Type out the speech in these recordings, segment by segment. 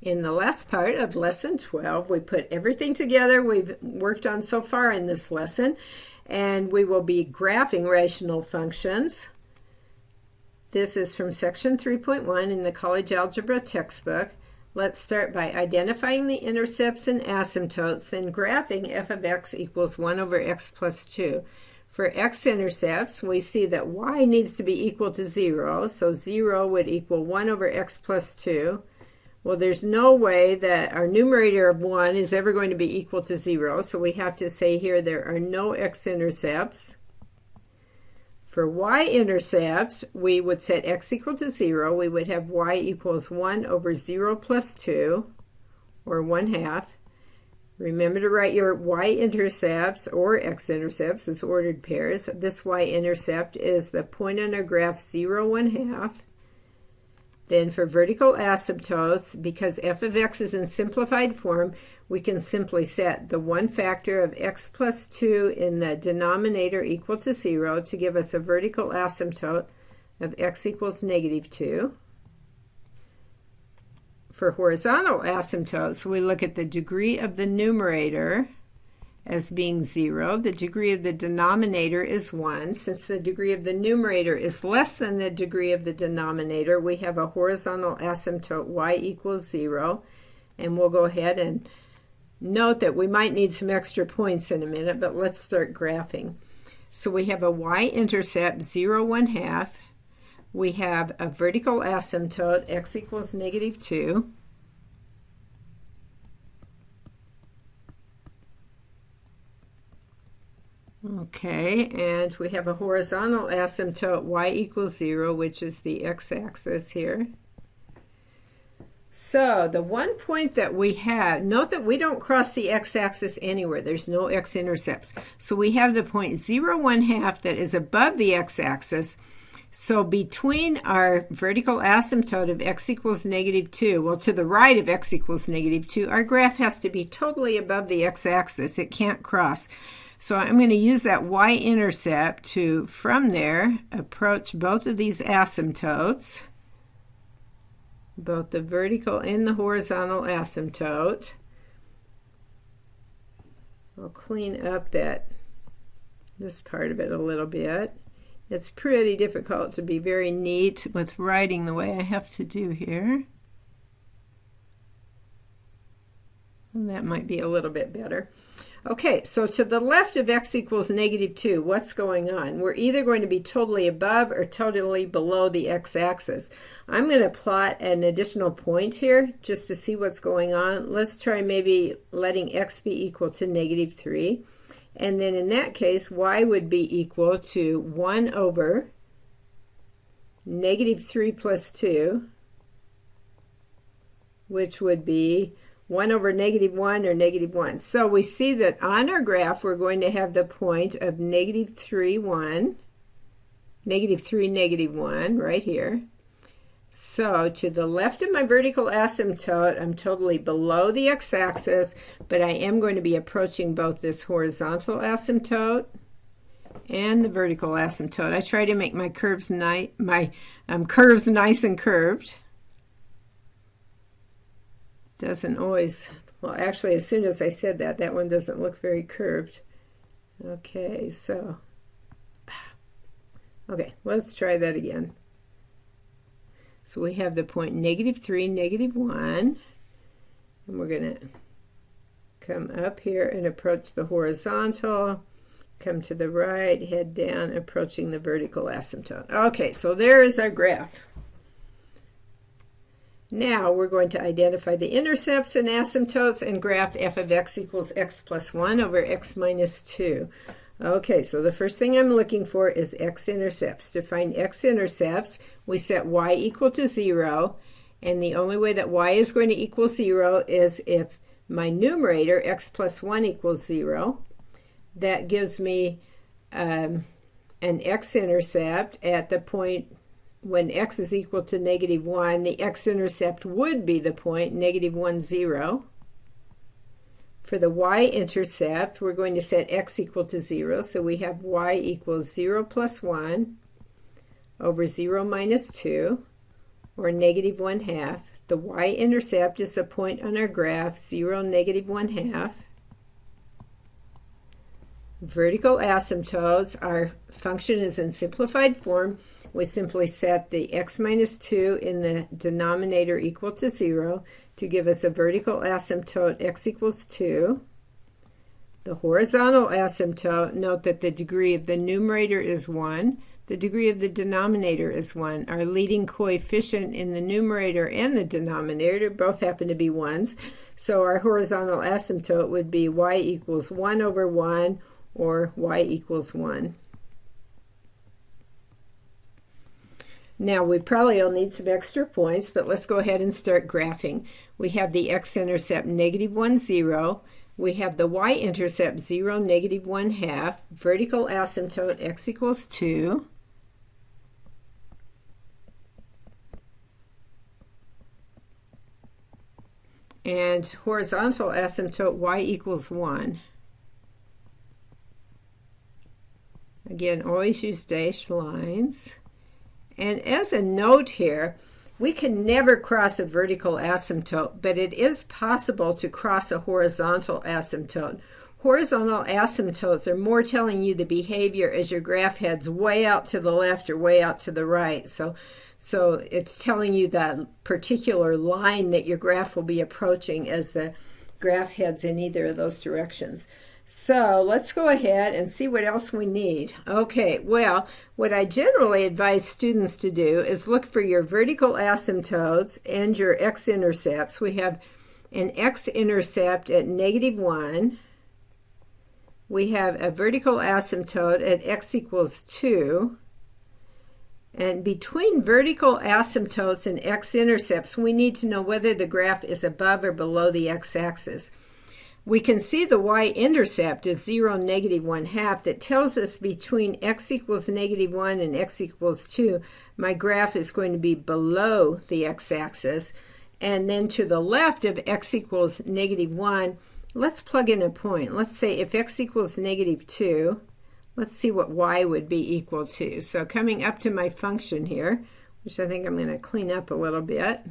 In the last part of Lesson 12, we put everything together we've worked on so far in this lesson, and we will be graphing rational functions. This is from Section 3.1 in the College Algebra textbook. Let's start by identifying the intercepts and asymptotes, then graphing f of x equals 1 over x plus 2. For x-intercepts, we see that y needs to be equal to 0, so 0 would equal 1 over x plus 2. Well, there's no way that our numerator of 1 is ever going to be equal to 0, so we have to say here there are no x-intercepts. For y-intercepts, we would set x equal to 0. We would have y equals 1 over 0 plus 2, or 1/2. Remember to write your y-intercepts or x-intercepts as ordered pairs. This y-intercept is the point on our graph 0, 1/2. Then for vertical asymptotes, because f of x is in simplified form, we can simply set the one factor of x plus 2 in the denominator equal to 0 to give us a vertical asymptote of x equals -2. For horizontal asymptotes, we look at the degree of the numerator as being 0. The degree of the denominator is 1. Since the degree of the numerator is less than the degree of the denominator, we have a horizontal asymptote y equals 0. And we'll go ahead and note that we might need some extra points in a minute, but let's start graphing. So we have a y-intercept 0, 1/2. We have a vertical asymptote x equals -2. Okay, and we have a horizontal asymptote y equals 0, which is the x-axis here. So the one point that we have, note that we don't cross the x-axis anywhere. There's no x-intercepts. So we have the point 0, 1/2 that is above the x-axis. So between our vertical asymptote of x equals -2, well, to the right of x equals -2, our graph has to be totally above the x-axis. It can't cross. So I'm going to use that y-intercept to, from there, approach both of these asymptotes, both the vertical and the horizontal asymptote. I'll clean up this part of it a little bit. It's pretty difficult to be very neat with writing the way I have to do here. And that might be a little bit better. Okay, so to the left of x equals -2, what's going on? We're either going to be totally above or totally below the x-axis. I'm going to plot an additional point here just to see what's going on. Let's try maybe letting x be equal to -3. And then in that case, y would be equal to 1 over -3 plus 2, which would be 1 over -1 or -1. So we see that on our graph, we're going to have the point of -3, 1, -3, -1 right here. So to the left of my vertical asymptote, I'm totally below the x-axis, but I am going to be approaching both this horizontal asymptote and the vertical asymptote. I try to make my curves nice and curved. Doesn't always, well, actually, as soon as I said that, that one doesn't look very curved. Okay, so, okay, let's try that again. So we have the point -3, -1, and we're going to come up here and approach the horizontal, come to the right, head down, approaching the vertical asymptote. Okay, so there is our graph. Now we're going to identify the intercepts and asymptotes and graph f of x equals x plus 1 over x minus 2. Okay, so the first thing I'm looking for is x-intercepts. To find x-intercepts, we set y equal to 0, and the only way that y is going to equal 0 is if my numerator, x plus 1, equals 0. That gives me an x-intercept at the point when x is equal to -1. The x-intercept would be the point -1, 0. For the y-intercept, we're going to set x equal to 0, so we have y equals 0 plus 1 over 0 minus 2, or -1/2. The y-intercept is the point on our graph, 0, negative 1/2. Vertical asymptotes, our function is in simplified form. We simply set the x minus 2 in the denominator equal to 0 to give us a vertical asymptote x equals 2. The horizontal asymptote, note that the degree of the numerator is 1. The degree of the denominator is 1. Our leading coefficient in the numerator and the denominator both happen to be 1s. So our horizontal asymptote would be y equals 1 over 1 or y equals 1. Now we probably will need some extra points, but let's go ahead and start graphing. We have the x-intercept negative 1, 0. We have the y-intercept 0, negative 1/2. Vertical asymptote x equals 2. And horizontal asymptote y equals 1. Again, always use dashed lines. And as a note here, we can never cross a vertical asymptote, but it is possible to cross a horizontal asymptote. Horizontal asymptotes are more telling you the behavior as your graph heads way out to the left or way out to the right. So it's telling you that particular line that your graph will be approaching as the graph heads in either of those directions. So let's go ahead and see what else we need. Okay, well, what I generally advise students to do is look for your vertical asymptotes and your x-intercepts. We have an x-intercept at negative 1. We have a vertical asymptote at x equals 2. And between vertical asymptotes and x-intercepts, we need to know whether the graph is above or below the x-axis. We can see the y-intercept is 0, negative 1/2. That tells us between x equals negative 1 and x equals 2, my graph is going to be below the x-axis. And then to the left of x equals negative 1, let's plug in a point. Let's say if x equals negative 2, let's see what y would be equal to. So coming up to my function here, which I think I'm going to clean up a little bit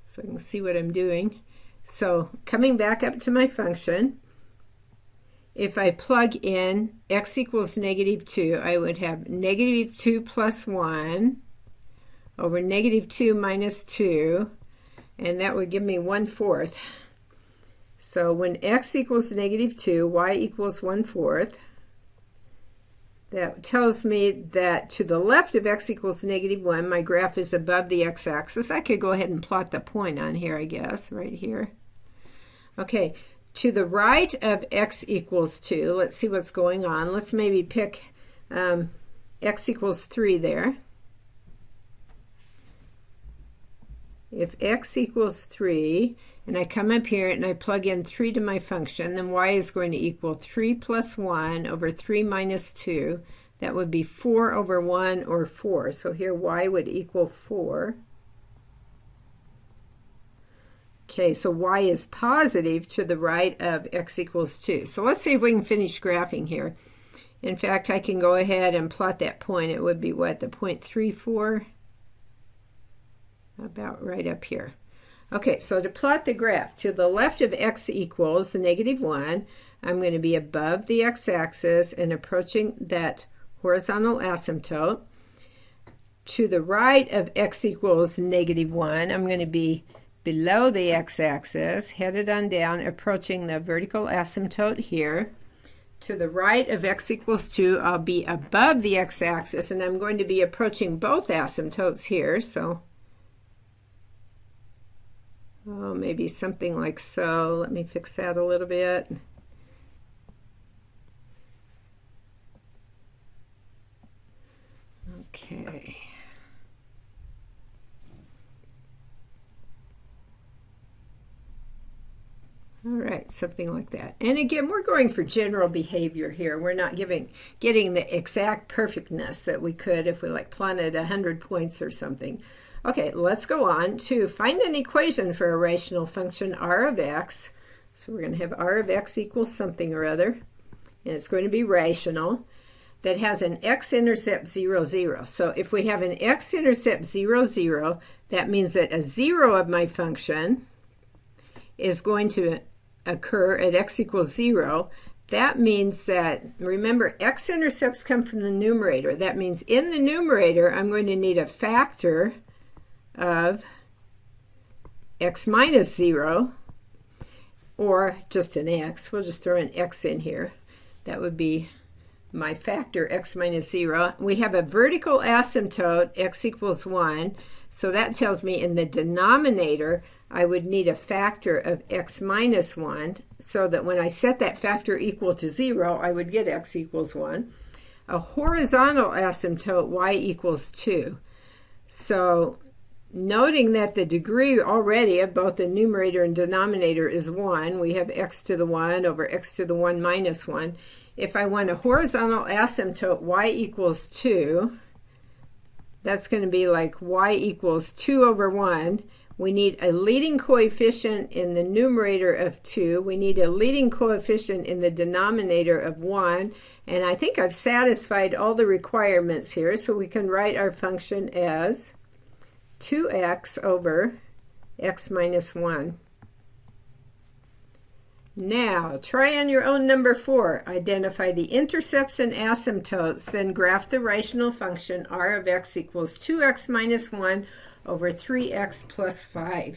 so I can see what I'm doing. So coming back up to my function, if I plug in x equals negative 2, I would have negative 2 plus 1 over negative 2 minus 2, and that would give me 1/4. So when x equals negative 2, y equals 1/4. That tells me that to the left of x equals negative 1, my graph is above the x-axis. I could go ahead and plot the point on here, I guess, right here. Okay, to the right of x equals 2, let's see what's going on. Let's maybe pick x equals 3 there. If x equals 3, and I come up here and I plug in 3 to my function, then y is going to equal 3 plus 1 over 3 minus 2. That would be 4 over 1 or 4. So here y would equal 4. Okay, so y is positive to the right of x equals 2. So let's see if we can finish graphing here. In fact, I can go ahead and plot that point. It would be what, the point 3, 4? About right up here. Okay, so to plot the graph, to the left of x equals negative 1, I'm going to be above the x-axis and approaching that horizontal asymptote. To the right of x equals negative 1, I'm going to be below the x-axis, headed on down, approaching the vertical asymptote here. To the right of x equals 2, I'll be above the x-axis, and I'm going to be approaching both asymptotes here, so maybe something like so. Let me fix that a little bit. Okay. All right, something like that. And again, we're going for general behavior here. We're not getting the exact perfectness that we could if we plotted 100 points or something. Okay, let's go on to find an equation for a rational function r of x. So we're going to have r of x equals something or other, and it's going to be rational. that has an x-intercept 0, 0. So if we have an x-intercept 0, 0, that means that a 0 of my function is going to occur at x equals 0. That means that, remember, x-intercepts come from the numerator. That means in the numerator, I'm going to need a factor of x minus 0, or just an x. We'll just throw an x in here. That would be my factor, x minus 0. We have a vertical asymptote, x equals 1. So that tells me in the denominator, I would need a factor of x minus 1, so that when I set that factor equal to 0, I would get x equals 1. A horizontal asymptote, y equals 2. So noting that the degree already of both the numerator and denominator is 1, we have x to the 1 over x to the 1 minus 1. If I want a horizontal asymptote, y equals 2, that's going to be like y equals 2 over 1. We need a leading coefficient in the numerator of 2. We need a leading coefficient in the denominator of 1. And I think I've satisfied all the requirements here, so we can write our function as 2x over x minus 1. Now, try on your own number 4. Identify the intercepts and asymptotes, then graph the rational function r of x equals 2x minus 1 over 3x plus 5.